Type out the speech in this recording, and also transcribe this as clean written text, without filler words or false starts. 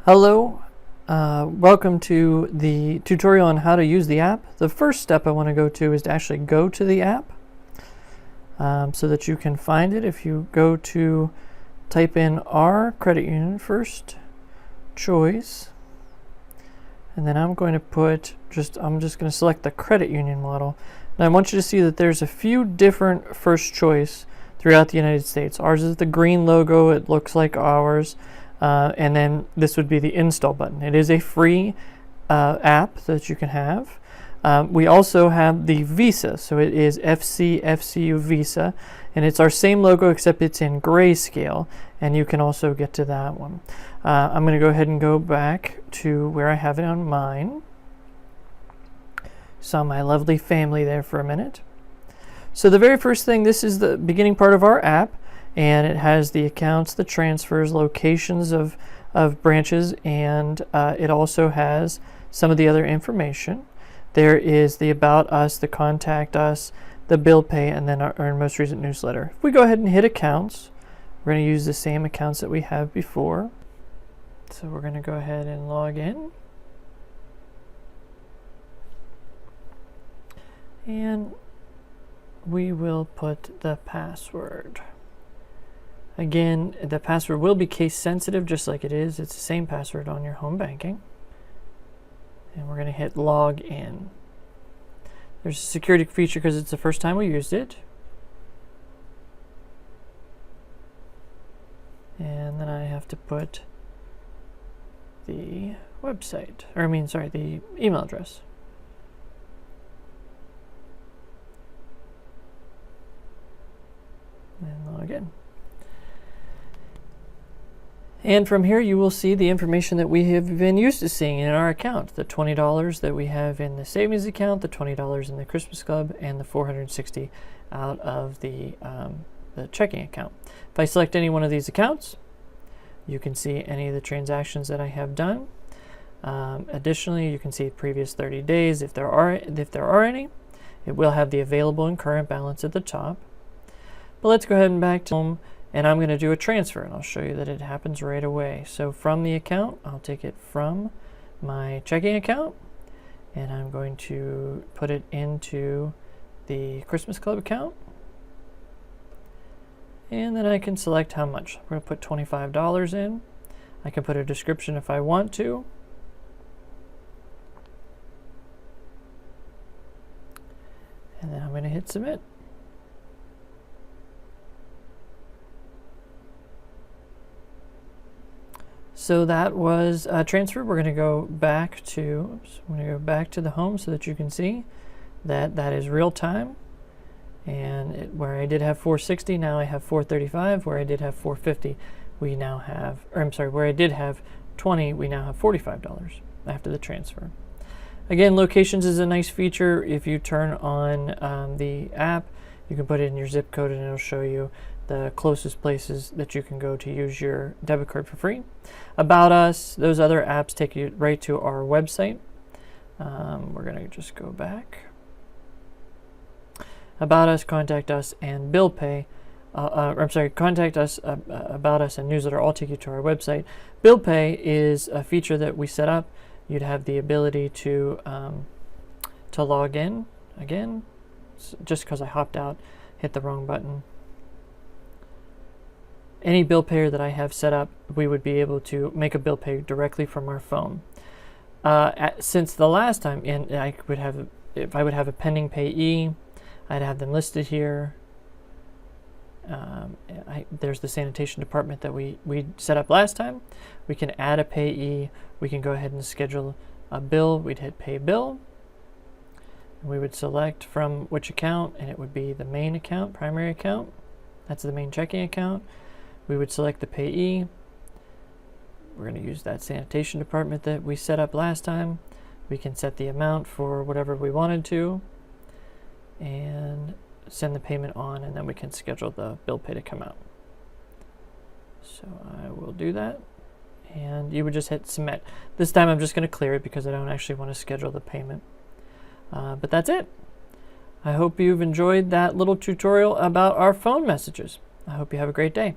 Hello, welcome to the tutorial on how to use the app. The first step I want to go to is to actually go to the app so that you can find it. If you go to type in our credit union first choice, and then I'm going to put I'm just going to select the credit union model. Now I want you to see that there's a few different first choice throughout the United States. Ours is the green logo. It looks like ours. And then this would be the install button. It is a free app that you can have. We also have the Visa, so it is FCU Visa, and it's our same logo except it's in grayscale, and you can also get to that one. I'm going to go ahead and go back to where I have it on mine. Saw my lovely family there for a minute. So the very first thing, this is the beginning part of our app. And it has the accounts, the transfers, locations of branches, and it also has some of the other information. There is the About Us, the Contact Us, the Bill Pay, and then our most recent newsletter. If we go ahead and hit Accounts, we're going to use the same accounts that we have before. So we're going to go ahead and log in. And we will put the password. Again, the password will be case sensitive, just like it is. It's the same password on your home banking. And we're going to hit log in. There's a security feature because it's the first time we used it. And then I have to put the website, the email address. And log in. And from here, you will see the information that we have been used to seeing in our account. The $20 that we have in the savings account, the $20 in the Christmas Club, and the $460 out of the checking account. If I select any one of these accounts, you can see any of the transactions that I have done. Additionally, you can see previous 30 days if there are any. It will have the available and current balance at the top. But let's go ahead and back to home. And I'm going to do a transfer, and I'll show you that it happens right away. So from the account, I'll take it from my checking account, and I'm going to put it into the Christmas Club account. And then I can select how much. I'm going to put $25 in. I can put a description if I want to. And then I'm going to hit submit. So that was a transfer. We're going to go back to, the home so that you can see that that is real time. And where I did have 460, now I have 435. Where I did have 450, we now have, where I did have 20, we now have $45 after the transfer. Again, locations is a nice feature. If you turn on the app, you can put it in your zip code and it'll show you the closest places that you can go to use your debit card for free. About Us, those other apps take you right to our website. We're going to just go back. About Us, Contact Us, and Bill Pay. Contact Us, About Us, and Newsletter all take you to our website. Bill Pay is a feature that we set up. You'd have the ability to log in again. Just because I hopped out, hit the wrong button. Any bill payer that I have set up, we would be able to make a bill pay directly from our phone. Since the last time, if I would have a pending payee, I'd have them listed here. There's the sanitation department that we set up last time. We can add a payee. We can go ahead and schedule a bill. We'd hit pay bill. We would select from which account, and it would be the main account, primary account. That's the main checking account. We would select the payee. We're going to use that sanitation department that we set up last time. We can set the amount for whatever we wanted to and send the payment on, and then we can schedule the bill pay to come out. So I will do that, and you would just hit submit. This time I'm just going to clear it because I don't actually want to schedule the payment. But that's it. I hope you've enjoyed that little tutorial about our phone messages. I hope you have a great day.